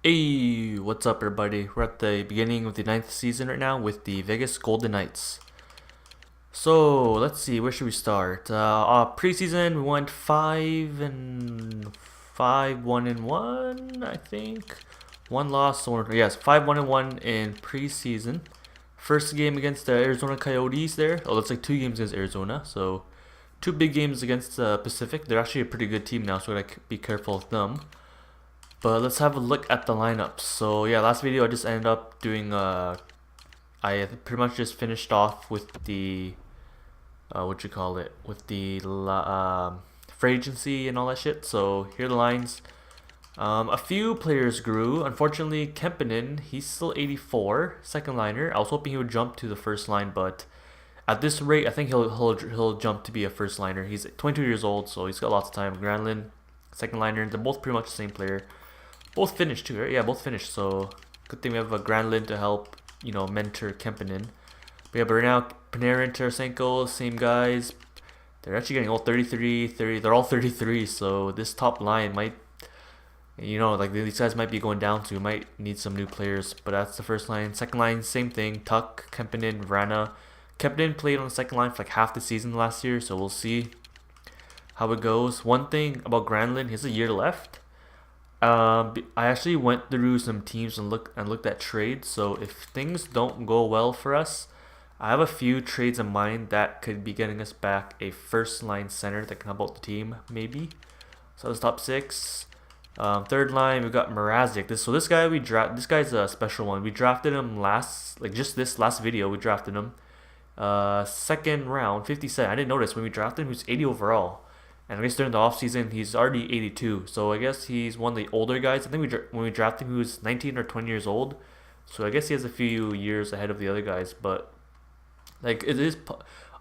Hey, what's up, everybody? We're at the beginning of the ninth season right now with the Vegas Golden Knights. So let's see, where should we start? Preseason we went 5-5, 1-1, I think. One loss, one yes, 5-1-1 in preseason. First game against the Arizona Coyotes there. Oh, that's like two games against Arizona. So two big games against Pacific. They're actually a pretty good team now, so we gotta be careful with them. But let's have a look at the lineups. So yeah, last video I just ended up doing I pretty much just finished off with the what you call it, with the free agency and all that shit. So here are the lines. A few players grew. Unfortunately, Kempinen, he's still 84, second liner. I was hoping he would jump to the first line, but at this rate, I think he'll jump to be a first liner. He's 22 years old, so he's got lots of time. Granlund, second liner. They're both pretty much the same player. Both finished too, right? Yeah, both finished. So good thing we have a Granlund to help, mentor Kempinen. But yeah, but right now Panarin, Tarasenko, same guys. They're actually getting all 33, 30. They're all 33. So this top line might, like these guys might be going down. So we might need some new players. But that's the first line. Second line, same thing. Tuck, Kempinen, Vrana. Kempinen played on the second line for like half the season last year. So we'll see how it goes. One thing about Granlund, he has a year left. I actually went through some teams and looked at trades. So if things don't go well for us, I have a few trades in mind that could be getting us back a first line center that can help out the team, maybe. So that's top six. Third line we got Mrazek. This guy this guy's a special one. We drafted him just this last video. We drafted him. Second round, 57. I didn't notice when we drafted him. He was 80 overall. And I guess during the offseason, he's already 82. So I guess he's one of the older guys. I think when we drafted him, he was 19 or 20 years old. So I guess he has a few years ahead of the other guys. But like it is,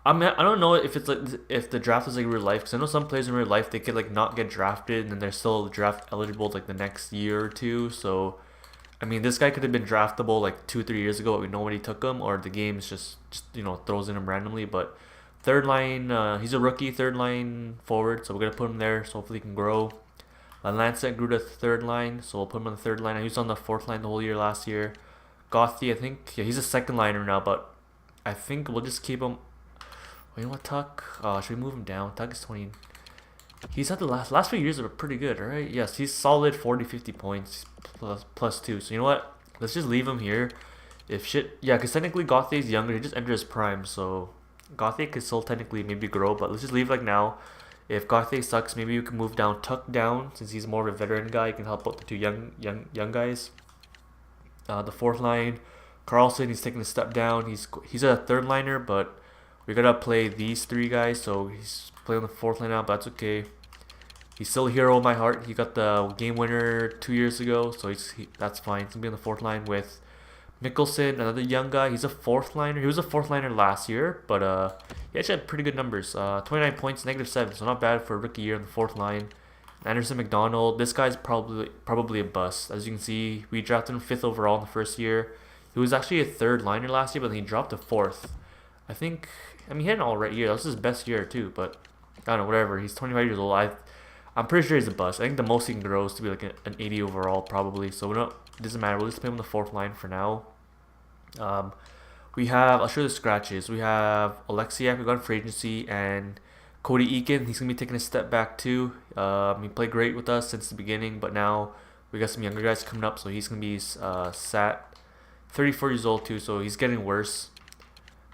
I mean, I don't know if it's like if the draft is like real life. Because I know some players in real life they could like not get drafted and then they're still draft eligible like the next year or two. So I mean, this guy could have been draftable like 2 3 years ago, but we nobody took him, or the game's just throws in him randomly. But third line, he's a rookie, third line forward, so we're gonna put him there. So hopefully he can grow. Lancet grew to third line, so we'll put him on the third line. He was on the fourth line the whole year last year. Gothy, I think, yeah, he's a second liner now, but I think we'll just keep him. Oh, you know what, Tuck? Should we move him down? Tuck is 20. He's had the last few years are pretty good, right? Yes, he's solid 40, 50 points plus two. So you know what? Let's just leave him here. If shit, yeah, because technically Gothie's younger. He just entered his prime, so Gothic could still technically maybe grow, but let's just leave like now. If Gothic sucks, maybe we can move down, Tuck down, since he's more of a veteran guy. He can help out the two young guys. The fourth line, Carlson, he's taking a step down. He's a third liner, but we gotta play these three guys, so he's playing on the fourth line now, but that's okay. He's still a hero in my heart. He got the game winner 2 years ago, so that's fine. He's gonna be on the fourth line with Mickelson, another young guy. He's a fourth liner. He was a fourth liner last year, but he actually had pretty good numbers. 29 points, -7, so not bad for a rookie year on the fourth line. Anderson McDonald. This guy's probably a bust. As you can see, we drafted him 5th overall in the first year. He was actually a third liner last year, but then he dropped to 4th. I mean, he had an alright year. That was his best year too, but I don't know, whatever. He's 25 years old. I'm pretty sure he's a bust. I think the most he can grow is to be like an 80 overall probably. So it doesn't matter. We'll just play him on the fourth line for now. I'll show you the scratches. We have Alexiak, we got in free agency, and Cody Eakin. He's gonna be taking a step back too. He played great with us since the beginning, but now we got some younger guys coming up, so he's gonna be sat. 34 years old too, so he's getting worse.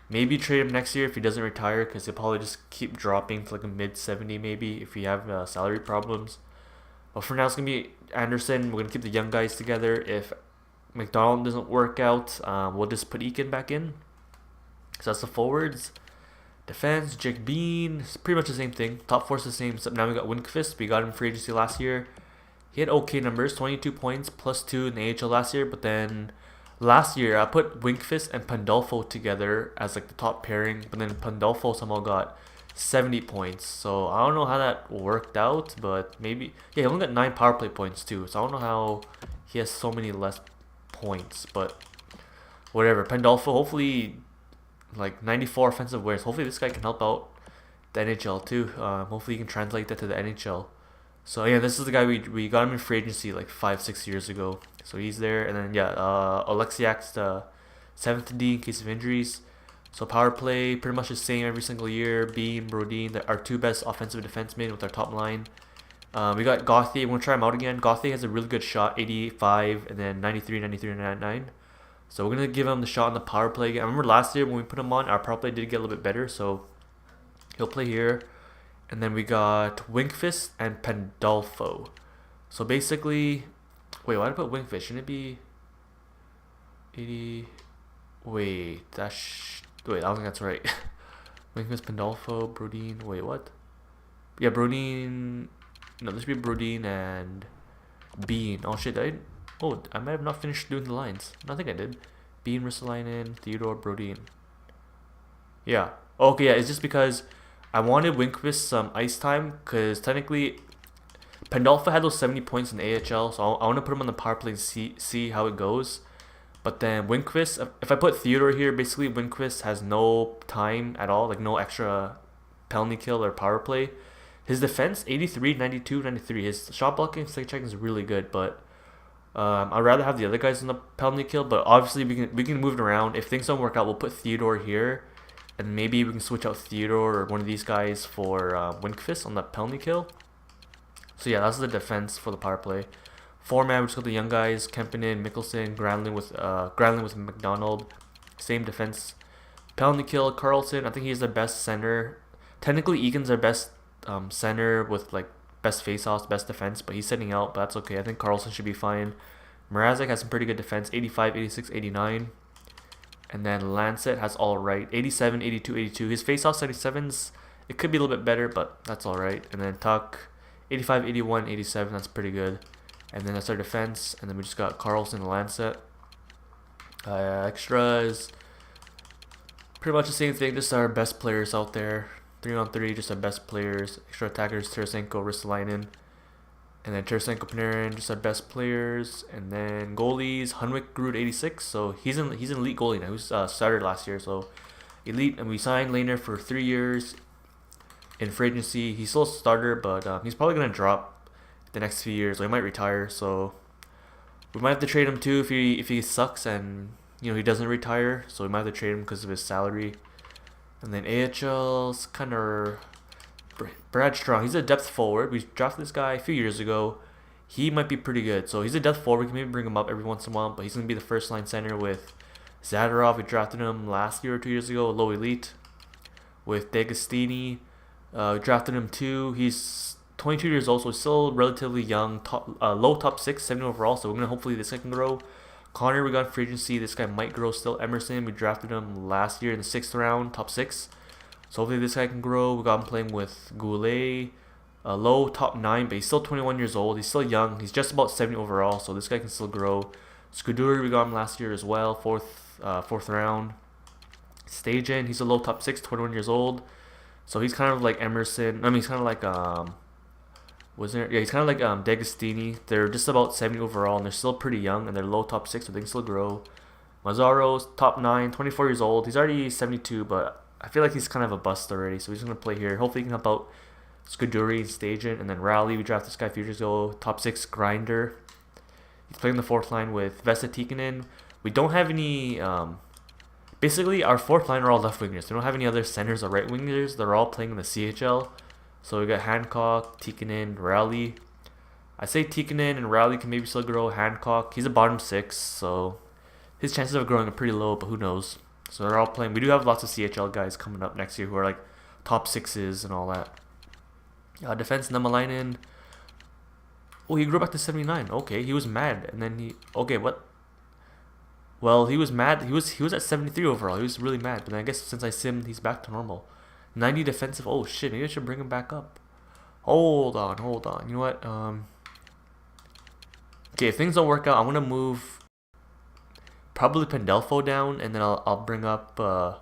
Maybe trade him next year if he doesn't retire, because he'll probably just keep dropping to like a mid 70 maybe if we have salary problems. But for now, it's gonna be Anderson. We're gonna keep the young guys together. If McDonald doesn't work out, we'll just put Eakin back in. So that's the forwards. Defense, Jake Bean, it's pretty much the same thing. Top four's the same, except now we got Winkfist. We got him free agency last year. He had okay numbers, 22 points, +2 in the AHL last year. But then last year, I put Winkfist and Pandolfo together as like the top pairing. But then Pandolfo somehow got 70 points. So I don't know how that worked out, but maybe. Yeah, he only got 9 power play points too. So I don't know how he has so many less points, but whatever. Pandolfo, hopefully, like 94 offensive wears. Hopefully this guy can help out the NHL too. Hopefully he can translate that to the NHL. So yeah, this is the guy we got him in free agency like 5 6 years ago. So he's there, and then yeah, Alexiak's the seventh D in case of injuries. So power play pretty much the same every single year. Beam, Brodin, our two best offensive defensemen with our top line. We got Gothy. We're gonna try him out again. Gothy has a really good shot, 85, and then 93, 93, and 99. So we're gonna give him the shot on the power play again. I remember last year when we put him on, our power play did get a little bit better. So he'll play here. And then we got Winkfist and Pandolfo. So basically, wait, why did I put Winkfist? Shouldn't it be 80? Wait, wait, I don't think that's right. Winkfist, Pandolfo, Brodin. Wait, what? Yeah, Brodin. No, this should be Brodin and Bean. Oh shit, I might have not finished doing the lines. No, I think I did. Bean, Ristolainen, Theodore, Brodin. Yeah. Okay, yeah, it's just because I wanted Winkvist some ice time because technically Pandolfo had those 70 points in the AHL, so I want to put him on the power play and see how it goes. But then Winkvist, if I put Theodore here, basically Winkvist has no time at all, like no extra penalty kill or power play. His defense, 83, 92, 93. His shot blocking, stick checking is really good, but I'd rather have the other guys in the penalty kill. But obviously we can move it around. If things don't work out, we'll put Theodore here, and maybe we can switch out Theodore or one of these guys for Winkfist on the penalty kill. So yeah, that's the defense for the power play. Four-man, we just got the young guys, Kempinen, Mickelson, Granlund with McDonald. Same defense. Penalty kill, Carlson. I think he's the best center. Technically, Egan's our best center with like best face-offs, best defense, but he's sitting out, but that's okay. I think Carlson should be fine. Mrazek has some pretty good defense, 85, 86, 89. And then Lancet has all right, 87, 82, 82. His face-off 77s, it could be a little bit better, but that's all right. And then Tuck, 85, 81, 87, that's pretty good. And then that's our defense. And then we just got Carlson and Lancet. Extras, pretty much the same thing, just our best players out there. 3-on-3, just our best players. Extra attackers, Tarasenko, Ristolainen. And then Tarasenko, Panarin, just our best players. And then goalies, Hunwick grew to 86, so he's an elite goalie now. He was started last year, so elite. And we signed Lehner for 3 years in free agency. He's still a starter, but he's probably gonna drop the next few years. Or he might retire, so we might have to trade him too if he sucks and he doesn't retire. So we might have to trade him because of his salary. And then AHL's kind of Brad Strong. He's a depth forward. We drafted this guy a few years ago. He might be pretty good. So he's a depth forward. We can maybe bring him up every once in a while, but he's going to be the first line center with Zadorov. We drafted him last year or 2 years ago, low elite. With D'Agostini. We drafted him too. He's 22 years old, so he's still relatively young. Low top 6, 70 overall, so we're going to hopefully this guy can grow. Connor, we got free agency. This guy might grow still. Emerson, we drafted him last year in the 6th round, top 6. So hopefully this guy can grow. We got him playing with Goulet, low top 9, but he's still 21 years old. He's still young. He's just about 70 overall, so this guy can still grow. Scuderi, we got him last year as well, fourth round. Stajan, he's a low top 6, 21 years old. So he's kind of like Emerson. I mean, he's kind of like he's kind of like D'Agostini. They're just about 70 overall, and they're still pretty young, and they're low top 6, so they can still grow. Mazzaro's top 9, 24 years old. He's already 72, but I feel like he's kind of a bust already, so he's going to play here. Hopefully he can help out Scuderi and Stajan. And then Rowley, we drafted this guy a few years ago, top 6 grinder. He's playing the 4th line with Vesa Tikkanen. We don't have any... basically, our 4th line are all left wingers. We don't have any other centers or right wingers. They're all playing in the CHL. So we got Hancock, Tikkanen, Rowley. I say Tikkanen and Rowley can maybe still grow. Hancock, he's a bottom 6, so his chances of growing are pretty low, but who knows. So they're all playing. We do have lots of CHL guys coming up next year who are like top 6s and all that. Defense, Nemalainen. Oh, he grew back to 79. Okay, he was mad, and then okay, what? Well, he was mad. He was at 73 overall. He was really mad, but then I guess since I simmed, he's back to normal. 90 defensive. Oh shit, maybe I should bring him back up. Hold on. You know what? Okay, if things don't work out, I'm gonna move probably Pandolfo down, and then I'll bring up Nemalainen,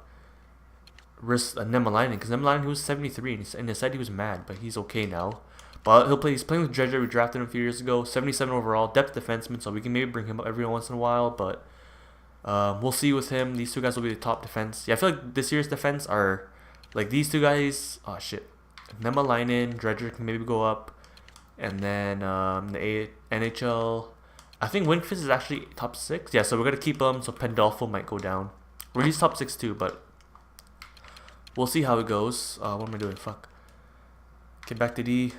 because Nemalainen, he was 73, and he said he was mad, but he's okay now. But he's playing with Dredger. We drafted him a few years ago, 77 overall, depth defenseman, so we can maybe bring him up every once in a while, but we'll see with him. These two guys will be the top defense. Yeah, I feel like this year's defense are like these two guys. Oh shit, Nemalainen, Dredger can maybe go up. And then NHL, I think Winfist is actually top 6. Yeah, so we're going to keep him, so Pandolfo might go down. Or he's top 6 too, but we'll see how it goes. What am I doing? Fuck. Get back to D.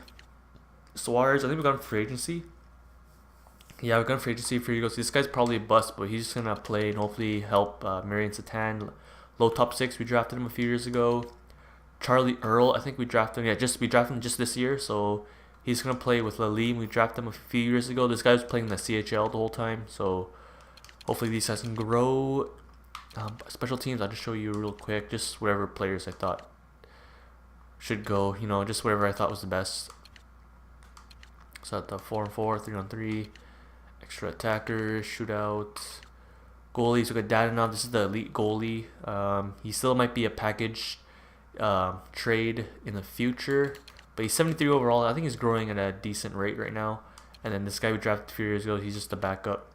Suarez, I think we got him free agency. Yeah, we got him free agency for Eagles. This guy's probably a bust, but he's just going to play and hopefully help Marian Satan. Low top 6, we drafted him a few years ago. Charlie Earl, I think we drafted him. Yeah, we drafted him just this year, so he's going to play with Lalim. We drafted him a few years ago. This guy was playing the CHL the whole time, so hopefully these guys can grow. Special teams, I'll just show you real quick. Just whatever players I thought should go. You know, just whatever I thought was the best. So at the 4-on-4, 3-on-3, extra attackers, shootout, goalies. We got Dadanov. This is the elite goalie. He still might be a package trade in the future, but he's 73 overall. I think he's growing at a decent rate right now. And then this guy we drafted a few years ago, he's just a backup.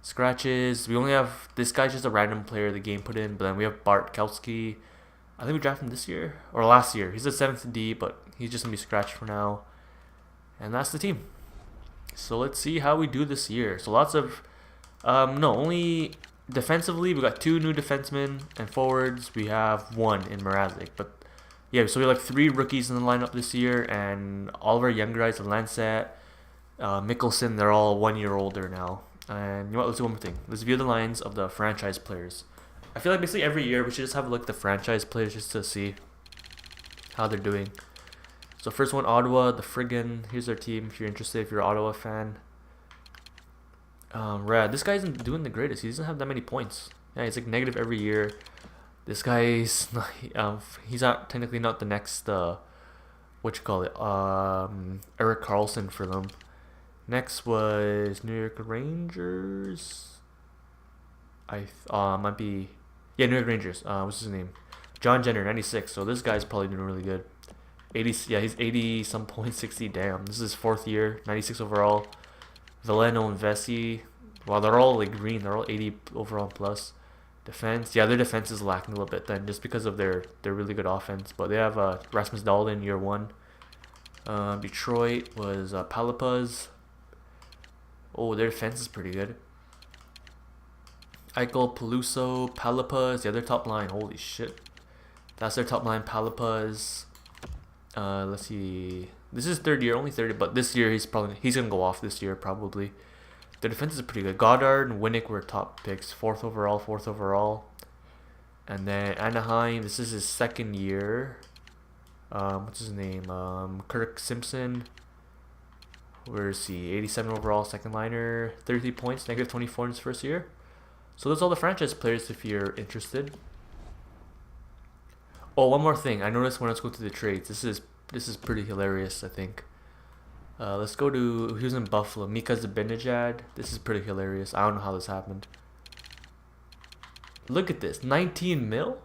Scratches, we only have this guy's just a random player the game put in, but then we have Bart Kelski. I think we drafted him this year or last year. He's a 7th D, but he's just gonna be scratched for now. And that's the team. So let's see how we do this year. So lots of only defensively we got 2 new defensemen, and forwards we have 1 in Mrazek. But yeah, so we have like 3 rookies in the lineup this year, and all of our young guys, Lancet, Mickelson, they're all 1 year older now. And you know what, let's do one more thing. Let's view the lines of the franchise players. I feel like basically every year we should just have a look at the franchise players just to see how they're doing. So first one, Ottawa, the friggin'. Here's their team if you're interested, if you're an Ottawa fan. Rad. This guy isn't doing the greatest. He doesn't have that many points. Yeah, he's like negative every year. This guy's he's not technically not the next what you call it, Eric Carlson for them. Next was New York Rangers. Might be, yeah, New York Rangers. What's his name? John Jenner, 96. So this guy's probably doing really good. 80, yeah, he's 80 some points, 60. Damn, this is his 4th year, 96 overall. Veleno and Vesey, well, they're all like green. They're all 80 overall plus. Defense, yeah, their defense is lacking a little bit then, just because of their really good offense. But they have Rasmus Dahlin year 1. Detroit was Palapaz. Oh, their defense is pretty good. Eichel, Peluso, Palapaz. Yeah, their top line. Holy shit. That's their top line. Palapaz. Let's see. This is 3rd year, only 30, but this year he's gonna go off this year probably. Their defense is pretty good. Goddard and Winnick were top picks. 4th overall. And then Anaheim. This is his 2nd year. What's his name? Kirk Simpson. Where is he? 87 overall, 2nd liner, 33 points, negative 24 in his 1st year. So that's all the franchise players if you're interested. Oh, one more thing. I noticed when I was going through the trades. This is pretty hilarious, I think. Let's go to, he was in Buffalo, Mika Zibanejad. This is pretty hilarious. I don't know how this happened. Look at this, 19 mil?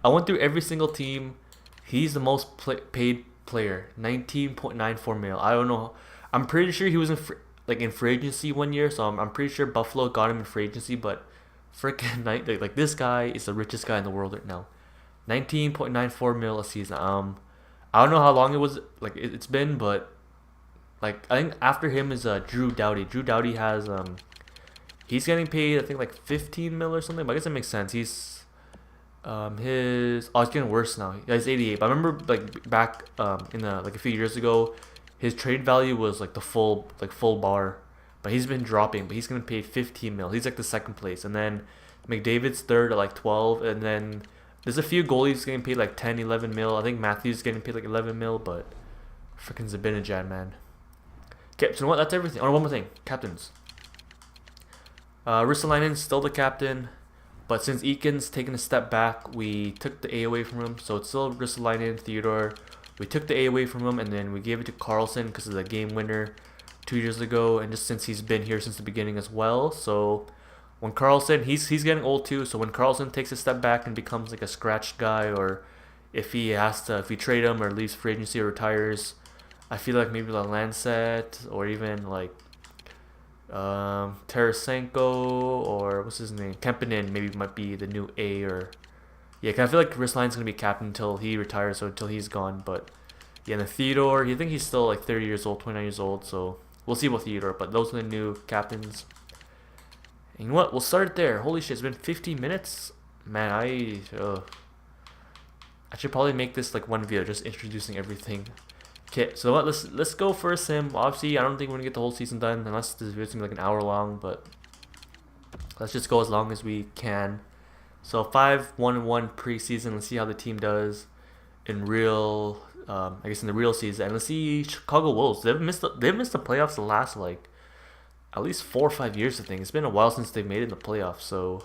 I went through every single team. He's the most paid player, 19.94 mil. I don't know. I'm pretty sure he was in free agency 1 year, so I'm pretty sure Buffalo got him in free agency. But freaking like this guy is the richest guy in the world right now. 19.94 mil a season. I don't know how long it was it's been, but like I think after him is Drew Doughty. Drew Doughty has he's getting paid I think like 15 mil or something. But I guess it makes sense. He's it's getting worse now. Yeah, he's 88. But I remember like back in a few years ago, his trade value was like the full bar, but he's been dropping. But he's gonna pay 15 mil. He's like the 2nd place, and then McDavid's 3rd at like 12, and then there's a few goalies getting paid like 10, 11 mil. I think Matthews getting paid like 11 mil, but freaking Zibanejad, man. Okay, so you know what? That's everything. Oh, one more thing, captains. Ristolainen's still the captain, but since Eakin's taken a step back, we took the A away from him. So it's still Ristolainen, Theodore. We took the A away from him, and then we gave it to Carlson because of the game winner 2 years ago, and just since he's been here since the beginning as well. So when Carlson, he's getting old too. So when Carlson takes a step back and becomes like a scratched guy, or if we trade him or leaves free agency or retires, I feel like maybe the Lancet or even like Tarasenko or what's his name, Kempinen maybe might be the new A. Or yeah, 'cause I feel like Ristolainen's gonna be captain until he retires or until he's gone. But Yeah, and the Theodore, you think he's still like 30 years old, 29 years old, so we'll see about Theodore, but those are the new captains. And you know what? We'll start there. Holy shit, it's been 50 minutes? Man, I should probably make this like one video, just introducing everything. Okay, so what? Let's go for a sim. Obviously, I don't think we're gonna get the whole season done unless this video's gonna be like an hour long, but let's just go as long as we can. So 5-1-1 preseason. Let's see how the team does in real. I guess in the real season, and let's see Chicago Wolves. They've missed the playoffs the last like at least 4 or 5 years. I think it's been a while since they've made it in the playoffs. So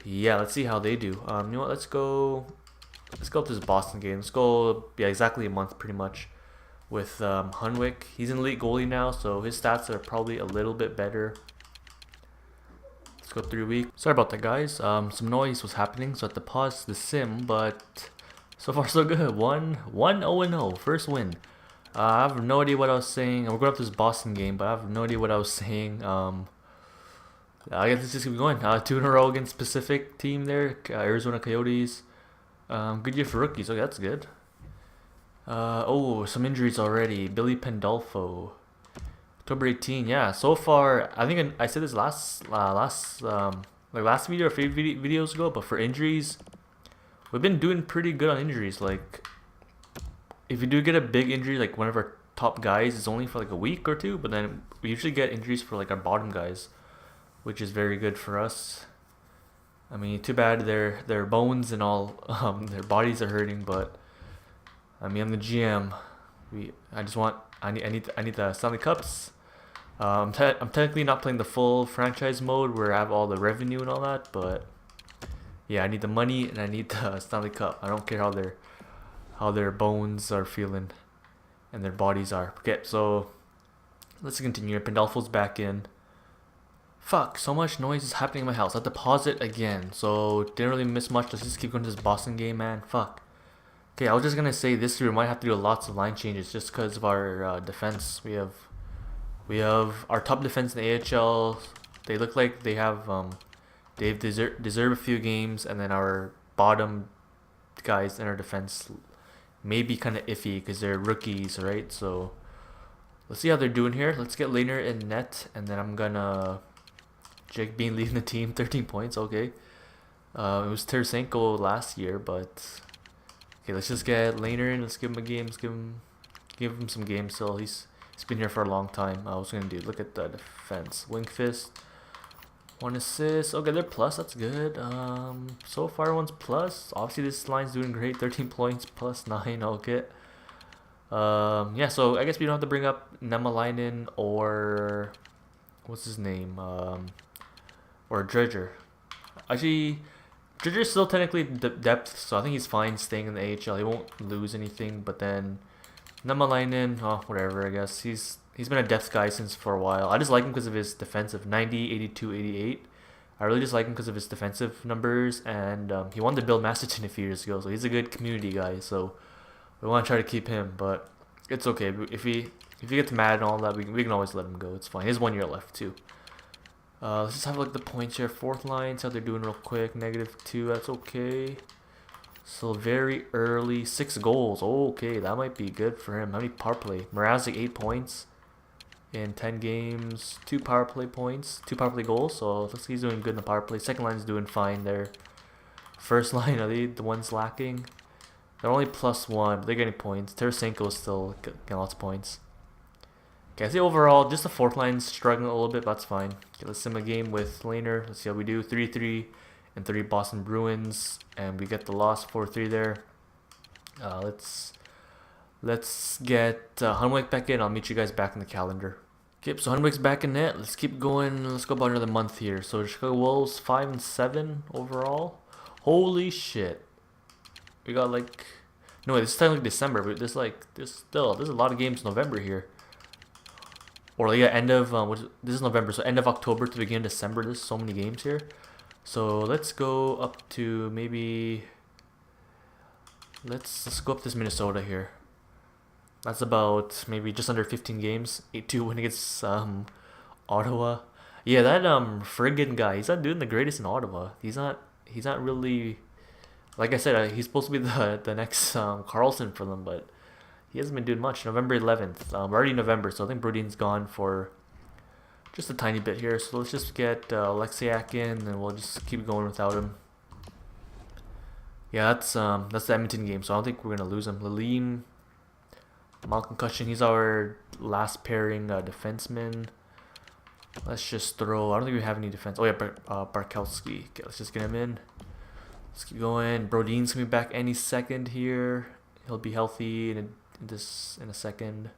yeah, let's see how they do. You know what? Let's go. Let's go up to this Boston game. Let's go. Yeah, exactly a month, pretty much. With Hunwick, he's an elite goalie now, so his stats are probably a little bit better. Let's go 3 weeks. Sorry about that, guys. Some noise was happening, so I had to pause the sim, but so far so good. 1-0-0, first win. I have no idea what I was saying. We're going up to this Boston game, but I have no idea what I was saying. I guess let's just keep going. 2 in a row against Pacific team there, Arizona Coyotes. Good year for rookies. Okay, that's good. Oh, some injuries already. Billy Pandolfo, October 18. Yeah, so far I think I said this last video or few videos ago, but for injuries, we've been doing pretty good on injuries. Like, if you do get a big injury, like one of our top guys, it's only for like a week or two, but then we usually get injuries for like our bottom guys, which is very good for us. I mean, too bad their bones and all, their bodies are hurting, but I mean, I'm the GM. I need the Stanley Cups. I'm technically not playing the full franchise mode where I have all the revenue and all that, but yeah, I need the money and I need the Stanley Cup. I don't care how their bones are feeling and their bodies are. Okay, so let's continue. Pandolfo's back in. Fuck, so much noise is happening in my house. I have to pause it again. So didn't really miss much. Let's just keep going to this Boston game, man. Fuck. Okay, I was just gonna say this year we might have to do lots of line changes just because of our defense. We have our top defense in the AHL. They look like they have they've deserve a few games, and then our bottom guys in our defense may be kind of iffy because they're rookies, right? So let's see how they're doing here. Let's get Lehner in net, and then I'm gonna Jake Bean leading the team, 13 points. Okay, it was Tarasenko last year, but okay, let's just get Lehner in. Let's give him a game. Let's give him some games. Still, he's been here for a long time. I was gonna do. Look at the defense. Wingfist, 1 assist. Okay, they're plus. That's good. So far one's plus. Obviously this line's doing great. 13 points, +9. Okay. Yeah. So I guess we don't have to bring up Nemalainen or what's his name? Or Dredger. Actually, Dredger's still technically depth, so I think he's fine staying in the AHL. He won't lose anything. But then Nemalainen, oh whatever. I guess he's been a depth guy since for a while. I just like him because of his defensive 90, 82, 88. I really just like him because of his defensive numbers, and he won the Bill Masterton a few years ago, so he's a good community guy. So we want to try to keep him, but it's okay if he gets mad and all that, we can always let him go. It's fine. He has 1 year left too. Let's just have like the points here. Fourth line, see how they're doing real quick. -2, that's okay. So very early, 6 goals. Okay, that might be good for him. How many power play? Mrazek 8 points in 10 games. 2 power play points, 2 power play goals. So looks like he's doing good in the power play. Second line's doing fine there. First line, are they the ones lacking? They're only +1, but they're getting points. Tarasenko is still getting lots of points. Okay, I see overall, just the fourth line's struggling a little bit, but that's fine. Okay, let's sim a game with Lehner. Let's see how we do. 3-3 and 3 Boston Bruins, and we get the loss 4-3 there. Let's get Hunwick back in. I'll meet you guys back in the calendar. Okay, so Hunwick's back in net. Let's keep going. Let's go about another month here. So Chicago Wolves 5-7 overall. Holy shit! We got like no, this is technically December, but there's a lot of games in November here. Or yeah, end of this is November, so end of October to begin December. There's so many games here. So let's go up to maybe let's go up to this Minnesota here. That's about maybe just under 15 games. 8-2 win against Ottawa. Yeah, that friggin' guy, he's not doing the greatest in Ottawa. He's not really Like I said, he's supposed to be the next Carlson for them, but he hasn't been doing much. November 11th. We're already November, so I think Brodin's gone for just a tiny bit here. So let's just get Alexiak in, and we'll just keep going without him. Yeah, that's the Edmonton game, so I don't think we're gonna lose him. Lalim, mild concussion. He's our last pairing defenseman. Let's just throw. I don't think we have any defense. Oh yeah, Barkowski. Okay, let's just get him in. Let's keep going. Brodin's coming back any second here. He'll be healthy in a second.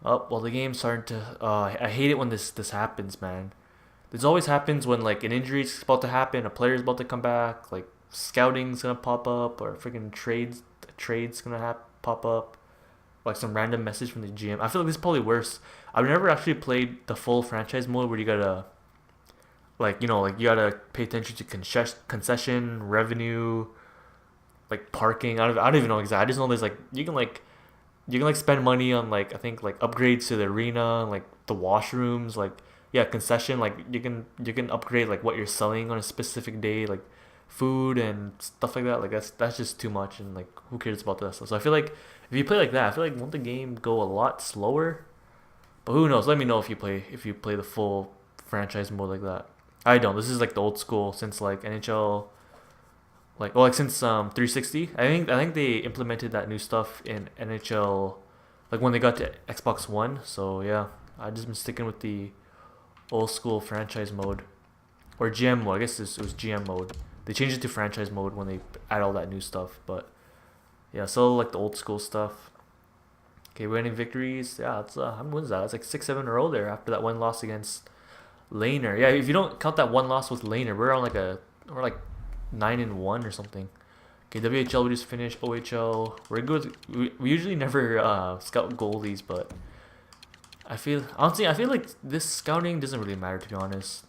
Oh well, the game's starting to. I hate it when this happens, man. This always happens when like an injury's about to happen, a player's about to come back, like scouting's gonna pop up, or freaking trades gonna pop up, like some random message from the GM. I feel like this is probably worse. I've never actually played the full franchise mode where you gotta like like you gotta pay attention to concession revenue, like parking. I don't even know exactly. I just know there's like you can spend money on like I think like upgrades to the arena, like the washrooms, like yeah, concession, like you can upgrade like what you're selling on a specific day, like food and stuff like that. Like that's just too much, and like who cares about that stuff. So I feel like if you play like that, I feel like won't the game go a lot slower? But who knows? Let me know if you play the full franchise mode like that. I don't. This is like the old school since like NHL, like since 360. I think they implemented that new stuff in NHL, like when they got to Xbox One. So yeah, I just been sticking with the old school franchise mode or GM mode. I guess it was GM mode. They changed it to franchise mode when they add all that new stuff. But yeah, so like the old school stuff. Okay, winning victories. Yeah, it's how many wins that? It's like 6-7 in a row there after that one loss against Laner. Yeah, if you don't count that one loss with Laner, we're like 9-1 or something. Okay, WHL we just finished. OHL we're good. We usually never scout goalies, but honestly I feel like this scouting doesn't really matter, to be honest.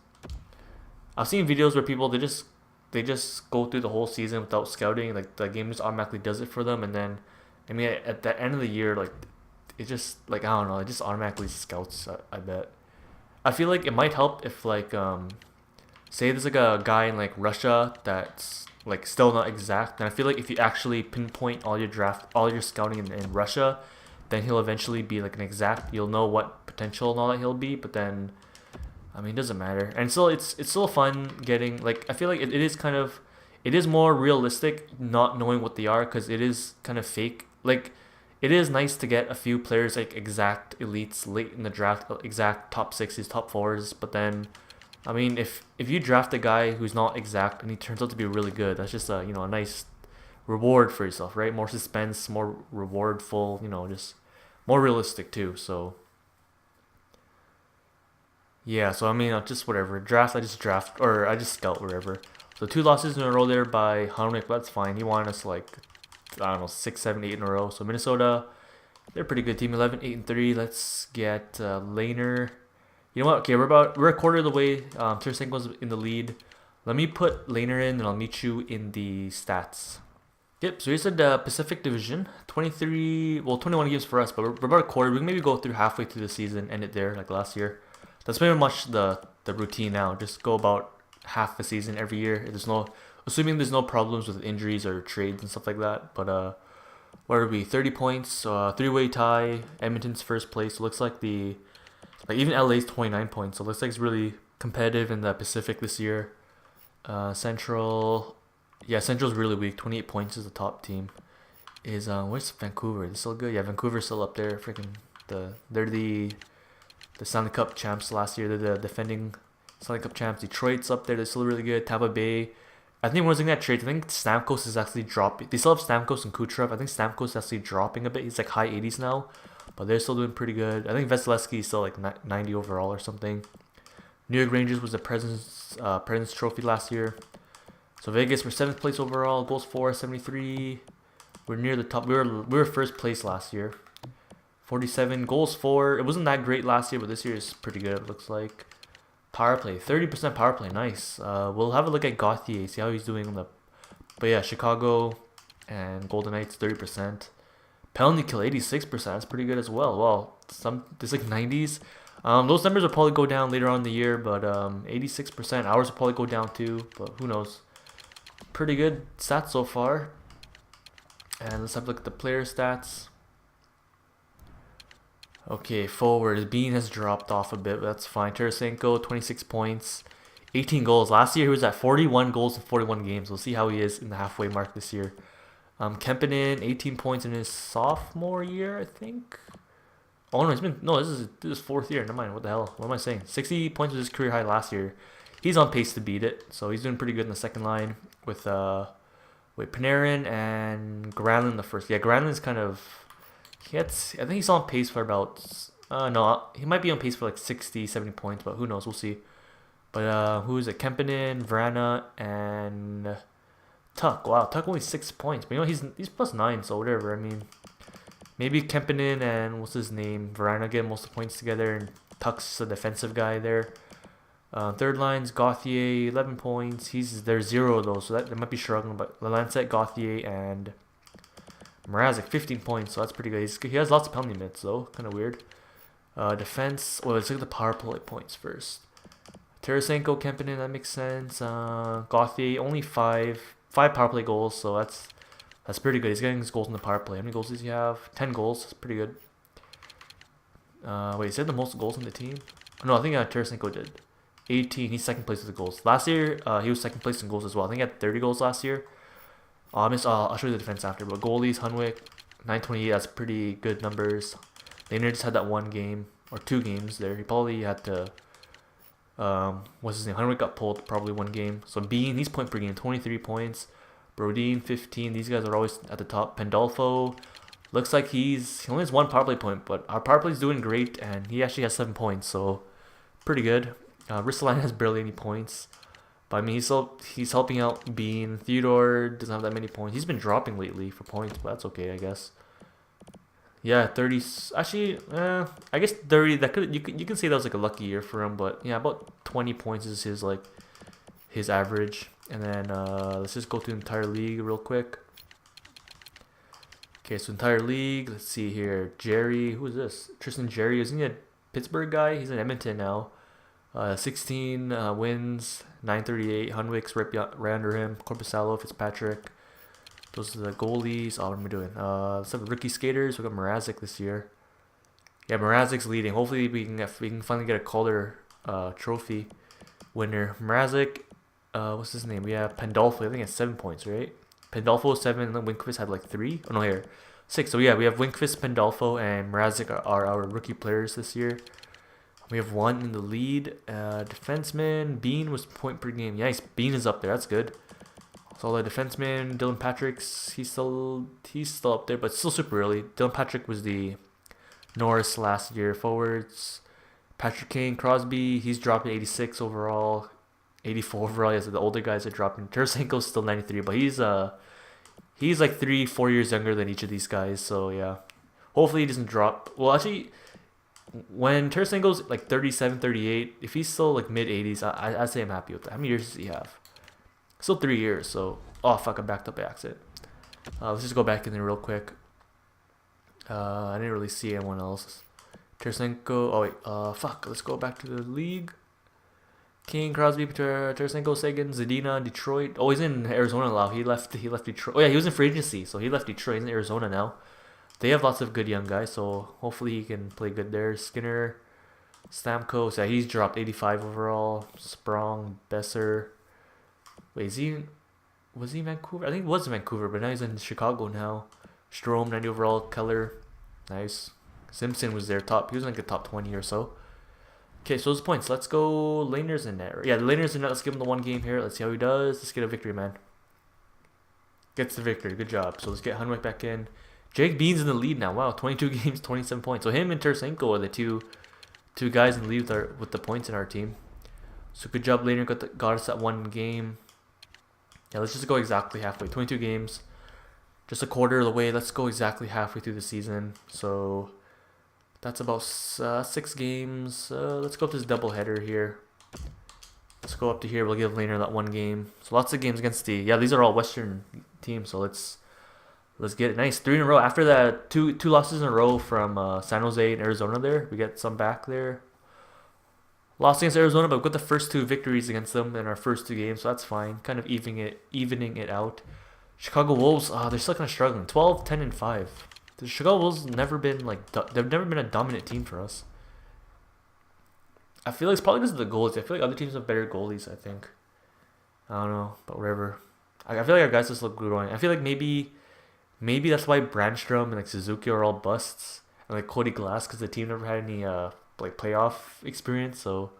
I've seen videos where people they just go through the whole season without scouting. Like the game just automatically does it for them, and then I mean at the end of the year, like it just like I don't know, it just automatically scouts. I bet. I feel like it might help if like say there's like a guy in like Russia that's like still not exact, and I feel like if you actually pinpoint all your scouting in Russia, then he'll eventually be like an exact. You'll know what potential and all that he'll be, but then I mean it doesn't matter. And still it's still fun getting like I feel like it is more realistic not knowing what they are, because it is kind of fake. Like it is nice to get a few players like exact elites late in the draft, exact top sixes, top fours, but then I mean if you draft a guy who's not exact and he turns out to be really good, that's just a nice reward for yourself, right? More suspense, more rewardful, just more realistic too. So yeah, so I mean just whatever draft, I just scout wherever. So two losses in a row there by Hanwick, that's fine. He wanted us like I don't know 6, 7, 8 in a row. So Minnesota, they're a pretty good team. 11-8-3. Let's get Laner. You know what? Okay, we're a quarter of the way. Tarasenko's in the lead. Let me put Laner in, and I'll meet you in the stats. Yep. So here's the Pacific Division. 21 games for us, but we're about a quarter. We can maybe go through halfway through the season, end it there like last year. That's pretty much the routine now. Just go about half the season every year. Assuming there's no problems with injuries or trades and stuff like that. But what are we? 30 points, three-way tie. Edmonton's first place. It looks like even LA's 29 points. So it looks like it's really competitive in the Pacific this year. Central's really weak. 28 points is the top team. Where's Vancouver? They're still good. Yeah, Vancouver's still up there. They're the Stanley Cup champs last year. They're the defending Stanley Cup champs. Detroit's up there. They're still really good. Tampa Bay. I think when I was looking at trades, I think Stamkos is actually dropping. They still have Stamkos and Kucherov. I think Stamkos is actually dropping a bit. He's like high 80s now, but they're still doing pretty good. I think Vasilevsky is still like 90 overall or something. New York Rangers was the President's Trophy last year. So Vegas, we're 7th place overall. Goals for 73. We're near the top. We were first place last year. 47 goals for. It wasn't that great last year, but this year is pretty good. It looks like. Power play, 30% power play, nice. We'll have a look at Gauthier, see how he's doing but yeah, Chicago and Golden Knights 30%. Penalty kill 86%, that's pretty good as well. Well, there's like 90s. Those numbers will probably go down later on in the year, but 86%. Ours will probably go down too, but who knows. pretty good stats so far. And let's have a look at the player stats. Okay, forward. Bean has dropped off a bit, but that's fine. Tarasenko, 26 points, 18 goals. Last year he was at 41 goals in 41 games. We'll see how he is in the halfway mark this year. Kempinen, 18 points in his sophomore year, I think. Oh no, this is his fourth year. Never mind. What the hell? What am I saying? 60 points was his career high last year. He's on pace to beat it, so he's doing pretty good in the second line with Panarin and Granlund in the first. Yeah, Granlund's kind of I think he's on pace for about no, he might be on pace for like 60, 70 points, but who knows? We'll see. But who is it? Kempinen, Vrana, and Tuck. Wow, Tuck only 6 points, but you know he's plus 9, so whatever. I mean, maybe Kempinen and what's his name, Vrana get most of the points together, and Tuck's a defensive guy there. Third line's Gauthier, 11 points. They're 0 though, so that they might be struggling. But Lancet, Gauthier, and Mrazek, 15 points, so that's pretty good. He has lots of penalty minutes though, kind of weird. Defense. Well, let's look at the power play points first. Tarasenko, Kempinen, that makes sense. Gauthier, only five power play goals, so that's pretty good. He's getting his goals in the power play. How many goals does he have? 10 goals. That's pretty good. Wait, is that the most goals in the team? No, I think Tarasenko did. 18. He's second place with the goals. Last year, he was second place in goals as well. I think he had 30 goals last year. I'll show you the defense after. But goalies, Hunwick, 928. That's pretty good numbers. Lehner just had that one game or 2 games there. He probably had to. What's his name? Hunwick got pulled probably one game. So Bean, he's point per game, 23 points. Brodin, 15. These guys are always at the top. Pandolfo, looks like he only has 1 power play point, but our power play is doing great, and he actually has 7 points, so pretty good. Ristolainen has barely any points, but I mean he's helping out Bean. Theodore doesn't have that many points. He's been dropping lately for points, but that's okay, I guess. Yeah, 30. Actually, I guess 30. You can say that was like a lucky year for him, but yeah, about 20 points is his average. And then let's just go to the entire league real quick. Okay, so entire league. Let's see here. Jerry, who is this? Tristan Jerry, isn't he a Pittsburgh guy? He's in Edmonton now. 16 wins, 938. Hunwick's right under him. Corpusalo, Fitzpatrick. Those are the goalies. Oh, what am I doing? Let's have rookie skaters. We got Mrazek this year. Yeah, Mrazek's leading. Hopefully we can finally get a Calder trophy winner. Mrazek. What's his name? We have Pandolfo. I think it's 7 points, right? Pandolfo 7, and then Winquist had like 3. Oh no, here 6. So yeah, we have Winquist, Pandolfo, and Mrazek are our rookie players this year. We have 1 in the lead. Defenseman Bean was point per game. Nice, Bean is up there. That's good. So the defenseman Dylan Patrick's he's still up there, but still super early. Dylan Patrick was the Norris last year. Forwards Patrick Kane, Crosby. He's dropping 86 overall. 84 overall. Yes, the older guys are dropping. Tarasenko's still 93, but he's like 3-4 years younger than each of these guys. So yeah, hopefully he doesn't drop. Well, actually, when Tarasenko's like 37, 38, if he's still like mid 80s, I say I'm happy with that. How many years does he have? Still 3 years. So oh fuck, I backed up by accident. Let's just go back in there real quick. I didn't really see anyone else. Tarasenko. Oh wait. Fuck. Let's go back to the league. King, Crosby, Tarasenko, Seguin, Zadina, Detroit. Oh, he's in Arizona now. He left Detroit. Oh yeah, he was in free agency, so he left Detroit. He's in Arizona now. They have lots of good young guys, so hopefully he can play good there. Skinner, Stamkos. Yeah, he's dropped 85 overall. Sprong, Besser. Wait, was he in Vancouver? I think he was in Vancouver, but now he's in Chicago now. Strome, 90 overall. Keller, nice. Simpson was their top. He was like a top 20 or so. Okay, so those points. Let's go. Lehner's in there. Yeah, the Lehner's in there. Let's give him the 1 game here. Let's see how he does. Let's get a victory, man. Gets the victory. Good job. So let's get Hunwick back in. Jake Bean's in the lead now. Wow, 22 games, 27 points. So him and Tarasenko are the two guys in the lead with the points in our team. So good job, Lehner. Got us that 1 game. Yeah, let's just go exactly halfway. 22 games. Just a quarter of the way. Let's go exactly halfway through the season. So that's about 6 games. Let's go up to this doubleheader here. Let's go up to here. We'll give Lehner that 1 game. So lots of games against these are all Western teams. So let's get it. Nice, 3 in a row. After that, two losses in a row from San Jose and Arizona there. We get some back there. Lost against Arizona, but we got the first 2 victories against them in our first 2 games, so that's fine. Kind of evening it out. Chicago Wolves, they're still kind of struggling. 12, 10, and 5. The Chicago Wolves never been like they've never been a dominant team for us. I feel like it's probably because of the goalies. I feel like other teams have better goalies. I think. I don't know, but whatever. I feel like our guys just look growing. I feel like maybe that's why Brandstrom and like Suzuki are all busts, and like Cody Glass because the team never had any like playoff experience. So,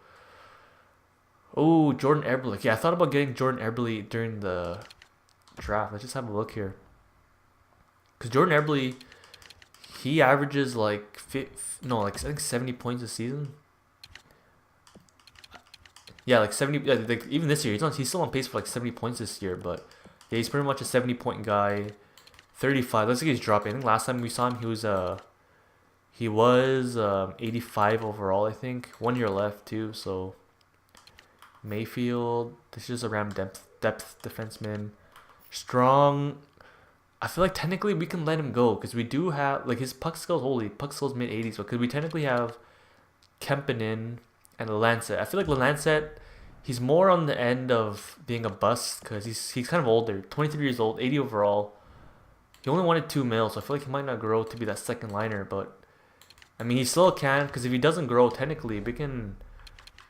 oh, Jordan Eberle. Yeah, I thought about getting Jordan Eberle during the draft. Let's just have a look here. Because Jordan Eberle, he averages like like I think 70 points a season. Yeah, like 70. Yeah, like even this year, he's still on pace for like 70 points this year. But yeah, he's pretty much a 70-point guy. 35. Let's see, he's dropping. I think last time we saw him, he was 85 overall. I think 1 year left too. So Mayfield. This is just a Ram depth defenseman. Strong. I feel like technically we can let him go because we do have like his puck skills. Holy puck skills mid 80s. But because we technically have Kempinen and Lancet. I feel like Lancet, he's more on the end of being a bust because he's kind of older. 23 years old, 80 overall. He only wanted 2 mil, so I feel like he might not grow to be that second liner. But I mean, he still can because if he doesn't grow, technically we can.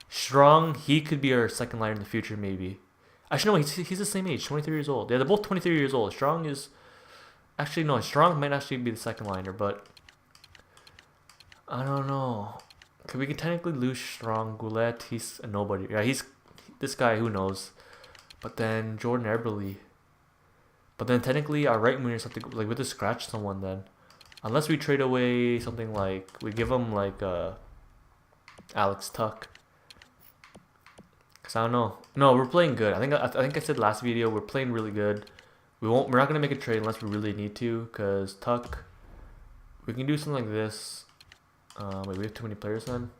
Strong, he could be our second liner in the future, maybe. Actually, no, he's the same age, 23 years old. Yeah, they're both 23 years old. Strong is actually no, Strong might actually be the second liner, but I don't know. Cause we can technically lose Strong. Goulet, he's a nobody. Yeah, he's this guy. Who knows? But then Jordan Eberle. But then technically our right wingers have to like we have to scratch someone then, unless we trade away something like we give him like Alex Tuck. Cause I don't know. No, we're playing good. I think I said last video we're playing really good. We're not gonna make a trade unless we really need to. Cause Tuck, we can do something like this. Wait, we have too many players then.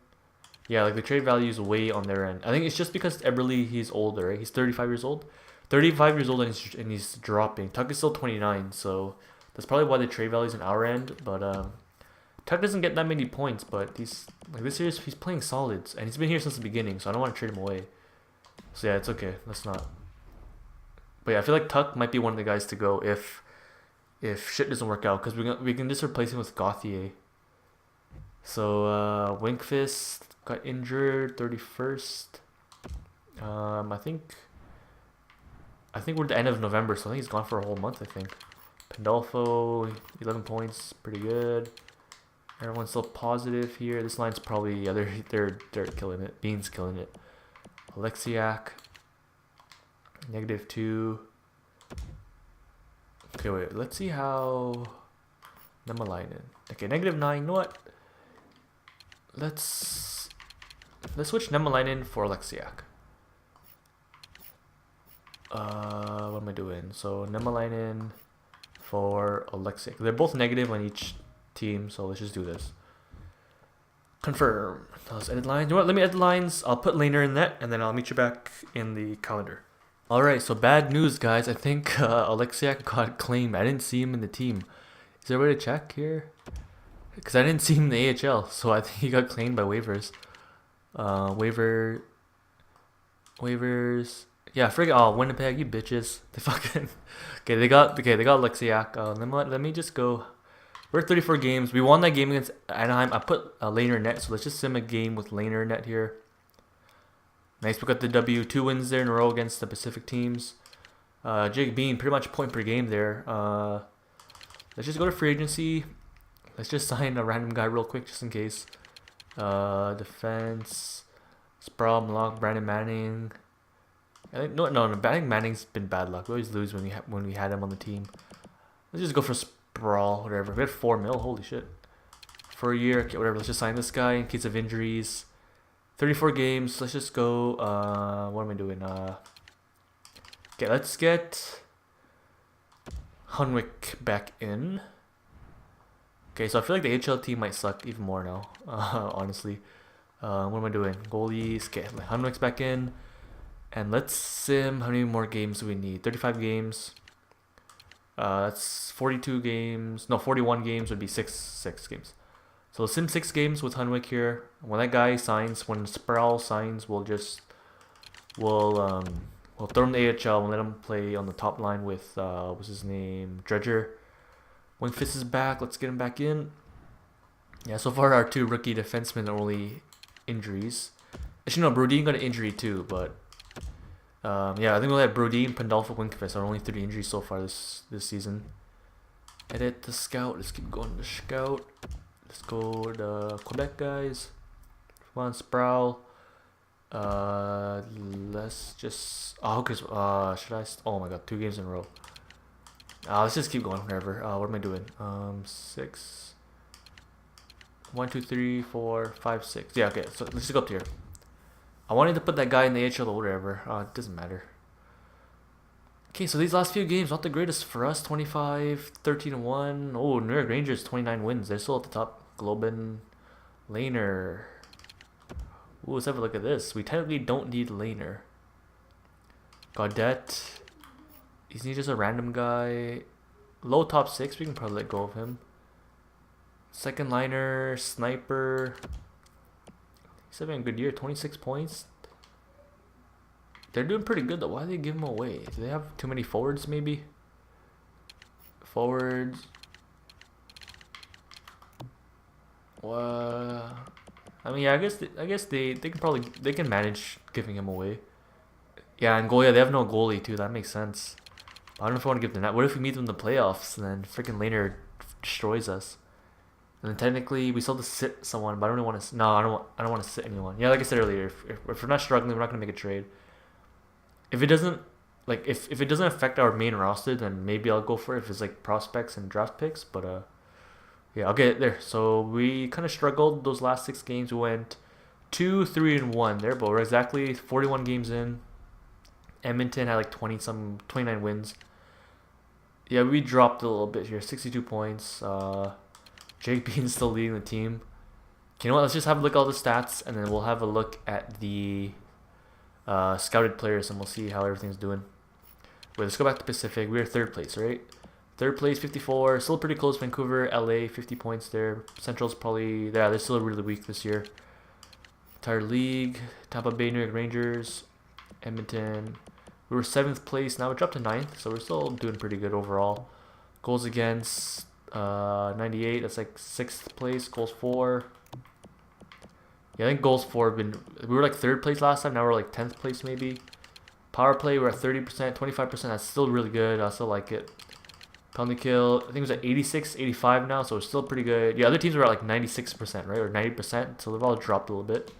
Yeah, like the trade value is way on their end. I think it's just because Eberle, he's older, right? He's 35 years old. 35 years old and he's dropping. Tuck is still 29, so that's probably why the trade value is on our end. But Tuck doesn't get that many points, but he's like this year he's playing solids and he's been here since the beginning, so I don't want to trade him away. So yeah, it's okay. Let's not. But yeah, I feel like Tuck might be one of the guys to go if shit doesn't work out because we can just replace him with Gauthier. So Winkfist got injured 31st. I think we're at the end of November, so I think he's gone for a whole month. I think. Pandolfo, 11 points, pretty good. Everyone's still positive here. This line's probably they're killing it. Bean's killing it. Alexiak, -2. Okay, wait. Let's see how Nemalainen. Okay, -9. You know what? Let's switch Nemalainen for Alexiak. What am I doing? So Nemalainen for Alexiak. They're both negative on each team, so let's just do this. Confirm. Let's edit lines. You know what? Let me edit lines. I'll put Laner in net, and then I'll meet you back in the calendar. Alright, so bad news, guys. I think Alexiak got claimed. I didn't see him in the team. Is there a way to check here? Because I didn't see him in the AHL, so I think he got claimed by waivers. Waivers. Yeah, friggin' Winnipeg, you bitches. They fucking they got Alexiak. Let me just go. We're at 34 games. We won that game against Anaheim. I put Laner net, so let's just sim a game with Laner net here. Nice, we got the W, 2 wins there in a row against the Pacific teams. Jake Bean, pretty much point per game there. Let's just go to free agency. Let's just sign a random guy real quick, just in case. Defense, Sproul, Malak, Brandon Manning. I think I think Manning's been bad luck. We always lose when we had him on the team. Let's just go for Sprawl, whatever. We had 4 mil, holy shit. For a year, okay, whatever. Let's just sign this guy in case of injuries. 34 games. Let's just go. What am I doing? Okay, let's get Hunwick back in. Okay, so I feel like the HL team might suck even more now. Honestly. What am I doing? Goalies. Okay, Hunwick's back in. And let's sim. How many more games do we need? 35 games. That's 42 games. No, 41 games would be six games. So sim 6 games with Hunwick here. When that guy signs, when Sproul signs, we'll throw him the AHL and let him play on the top line with what's his name, Dredger. When Fist is back, let's get him back in. Yeah, so far our 2 rookie defensemen are only injuries. Actually, no, Brodin got an injury too, but yeah, I think we'll have Brodin, Pandolfo, Winkfist are only 3 injuries so far this season. Edit the scout. Let's keep going to scout. Let's go to Quebec guys. Come on, Sproul. Let's just. Oh, cause should I? Oh my god, 2 games in a row. Let's just keep going. Whatever. What am I doing? 6. 1, 2, 3, 4, 5, 6. Yeah, okay. So let's just go up here. I wanted to put that guy in the AHL or whatever. It doesn't matter. Okay, so these last few games, not the greatest for us. 25, 13-1. Oh, New York Rangers, 29 wins. They're still at the top. Globin, Laner. Ooh, let's have a look at this. We technically don't need Laner. Gaudette. Is he just a random guy? Low top 6, we can probably let go of him. Second liner, Sniper. He's having a good year, 26 points. They're doing pretty good though. Why do they give him away? Do they have too many forwards maybe? Forwards. I mean, yeah, I guess they can manage giving him away. Yeah, and Goya, they have no goalie too. That makes sense. I don't know if I want to give them that. What if we meet them in the playoffs and then freaking Laner destroys us? And then technically we still have to sit someone, but I don't really want to. No, I don't want to sit anyone. Yeah, like I said earlier, if we're not struggling, we're not gonna make a trade. If it doesn't, like if it doesn't affect our main roster, then maybe I'll go for it. If it's like prospects and draft picks, but yeah, I'll get it there. So we kind of struggled those last 6 games. We went 2, 3-1 there, but we're exactly 41 games in. Edmonton had like 29 wins. Yeah, we dropped a little bit here, 62 points. Jake Bean's still leading the team. You know what? Let's just have a look at all the stats, and then we'll have a look at the scouted players, and we'll see how everything's doing. Wait, let's go back to Pacific. We're 3rd place, right? 3rd place, 54. Still pretty close. Vancouver, LA, 50 points there. Central's probably, yeah, they're still really weak this year. Entire league, Tampa Bay, New York Rangers, Edmonton. We were 7th place. Now we dropped to 9th, so we're still doing pretty good overall. Goals against, 98. That's like 6th place. Goals for. Yeah, I think goals for we were like 3rd place last time. Now we're like 10th place maybe. Power play, we're at 30%, 25%. That's still really good. I still like it. Penalty kill, I think it was at 86, 85 now, so it's still pretty good. Yeah, other teams were at like 96%, right? Or 90%, so they've all dropped a little bit.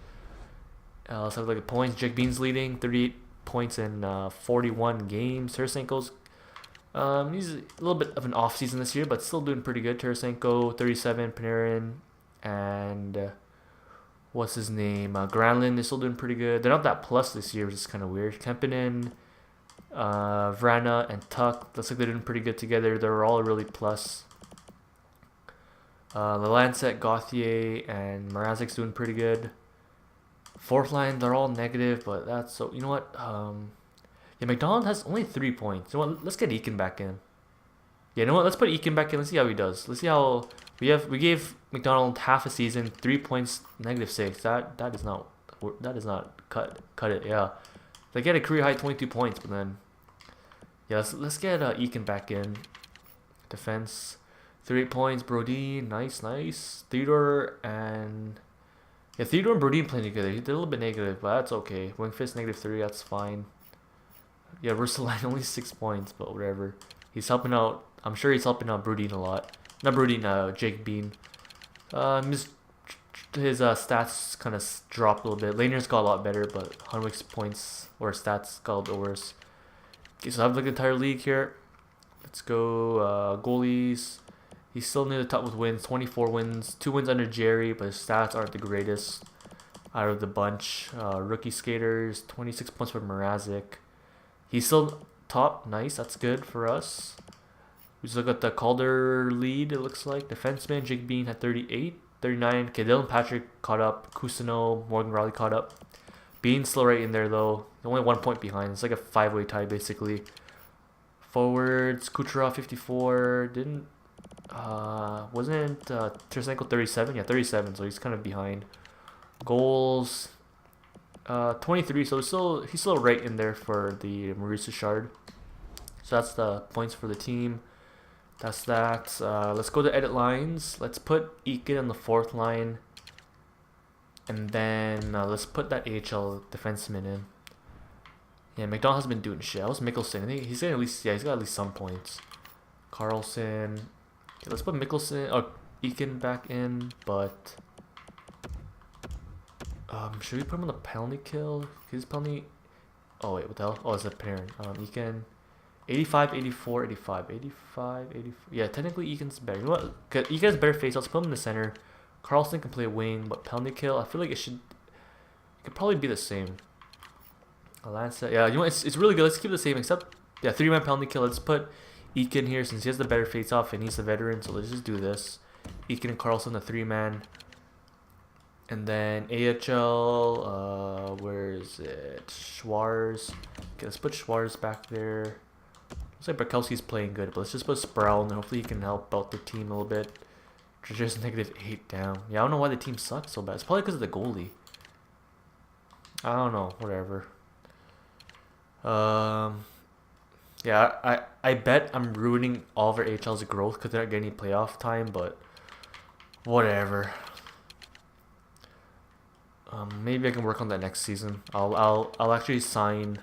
Let's have a look at points. Jake Bean's leading, 38 points in 41 games. Tarasenko's, he's a little bit of an off season this year, but still doing pretty good. Tarasenko, 37, Panarin, and what's his name? Granlund is still doing pretty good. They're not that plus this year, which is kind of weird. Kempinen, Vrana, and Tuck. Looks like they're doing pretty good together. They're all really plus. Lancet, Gauthier, and Mrazek's doing pretty good. 4th line, they're all negative, but that's so. You know what? Yeah, McDonald has only 3 points. You know what? Let's get Eakin back in. Yeah, you know what? Let's put Eakin back in. Let's see how he does. Let's see how we gave McDonald half a season, 3 points, -6. That is not cut it. Yeah, they get a career high 22 points, but then yeah, let's get Eakin back in. Defense, 38 points. Brodin, nice. Theodore and Brodin playing together. They're a little bit negative, but that's okay. Wingfist -3, that's fine. Yeah, Versailles only 6 points, but whatever. He's helping out. I'm sure he's helping out Brodin a lot. Not Brodin, Jake Bean. His stats kind of dropped a little bit. Laner's got a lot better, but Hunwick's points or stats got a little bit worse. Okay, so I have like the entire league here. Let's go goalies. He's still near the top with wins. 24 wins. 2 wins under Jerry, but his stats aren't the greatest out of the bunch. Rookie skaters. 26 points for Mrazek. He's still top. Nice. That's good for us. We just look at the Calder lead, it looks like. Defenseman, Jake Bean had 38. 39. Okay, Dylan Patrick caught up. Cousineau, Morgan Riley caught up. Bean's still right in there, though. Only 1 point behind. It's like a 5-way tie, basically. Forwards, Kucherov, 54. Wasn't Tarasenko 37? Yeah, 37. So he's kind of behind. Goals, 23. So he's still right in there for the Maurice Richard. So that's the points for the team. That's that. Let's go to edit lines. Let's put Eakin on the 4th line. And then let's put that AHL defenseman in. Yeah, McDonald hasn't been doing shit. I was Mickelson. I think he's got at least some points. Carlson. Okay, let's put Mickelson or Eakin back in, but should we put him on the penalty kill? His penalty. Oh wait, what the hell? Oh, it's a parent. Eakin. 85, 84, 85, 85, 84. Yeah, technically Eakin's better. You know what? Eakin's better face. Let's put him in the center. Carlson can play wing, but penalty kill, I feel like it could probably be the same. Lancet, yeah, you know what? It's really good. Let's keep it the same, except yeah, 3-man penalty kill. Let's put Eakin here since he has the better face off and he's a veteran. So let's just do this. Eakin and Carlson, the 3-man. And then AHL, where is it? Schwarz. Okay, let's put Schwarz back there. Looks like Barkowski's playing good, but let's just put Sproul and hopefully he can help out the team a little bit. Just -8 down. Yeah, I don't know why the team sucks so bad. It's probably because of the goalie. I don't know. Whatever. Yeah, I bet I'm ruining all of our AHL's growth because they're not getting any playoff time, but whatever. Maybe I can work on that next season. I'll actually sign.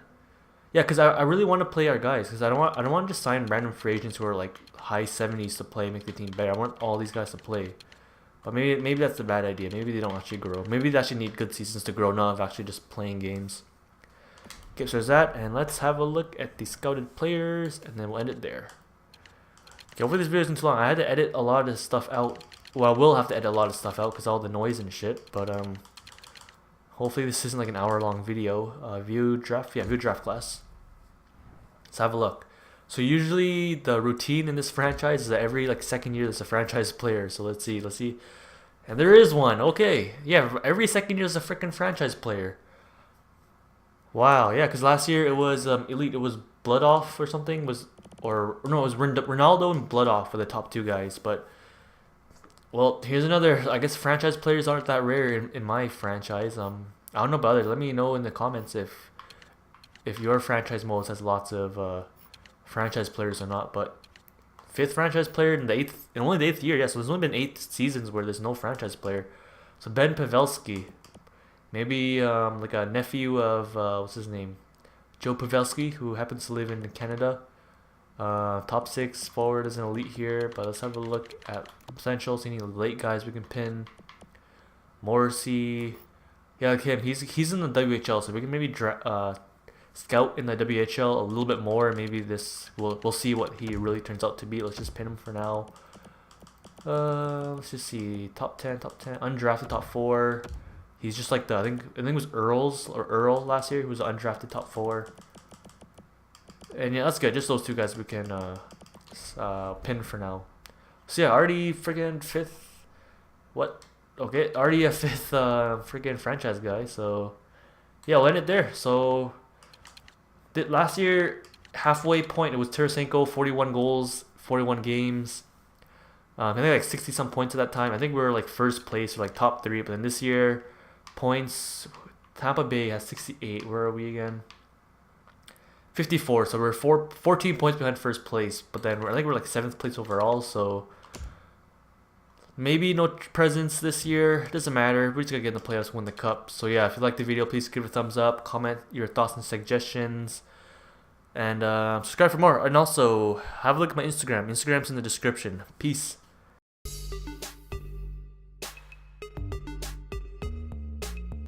Yeah, because I really want to play our guys because I don't want to just sign random free agents who are like high 70s to play, make the team better. I want all these guys to play. But maybe that's a bad idea. Maybe they don't actually grow. Maybe they actually need good seasons to grow, not of actually just playing games. Okay, so there's that, and let's have a look at the scouted players, and then we'll end it there. Okay, hopefully this video isn't too long. I had to edit a lot of this stuff out. Well, I will have to edit a lot of stuff out because all the noise and shit. But hopefully this isn't like an hour-long video. View draft class. Let's have a look. So usually the routine in this franchise is that every like second year there's a franchise player. So let's see. And there is one. Okay. Yeah, every second year there's a freaking franchise player. Wow. Yeah, because last year it was elite. It was Bloodoff or something. It was Ronaldo and Bloodoff for the top 2 guys. But well, here's another. I guess franchise players aren't that rare in my franchise. I don't know about others. Let me know in the comments if your franchise mode has lots of franchise players or not. But 5th franchise player in only the 8th year. Yeah, so there's only been 8 seasons where there's no franchise player. So Ben Pavelski, maybe like a nephew of what's his name, Joe Pavelski, who happens to live in Canada. Top 6 forward is an elite here, but let's have a look at potentials. Any late guys we can pin. Morrissey, yeah, like him. He's in the WHL, so we can maybe scout in the WHL a little bit more. Maybe we'll see what he really turns out to be. Let's just pin him for now. Let's just see. Top 10, undrafted top 4. He's just like I think it was Earl last year, who was undrafted top 4. And yeah, that's good. Just those 2 guys we can pin for now. So yeah, already friggin' 5th. What? Okay, already a 5th friggin' franchise guy. So yeah, we'll end it there. So last year, halfway point, it was Tarasenko, 41 goals, 41 games. I think like 60 some points at that time. I think we were like 1st place or like top 3. But then this year, points, Tampa Bay has 68. Where are we again? 54. So we're 14 points behind 1st place. But then I think we're like 7th place overall. So maybe no presents this year. Doesn't matter. We're just going to get in the playoffs, win the cup. So yeah, if you liked the video, please give it a thumbs up. Comment your thoughts and suggestions. And subscribe for more. And also, have a look at my Instagram. Instagram's in the description. Peace.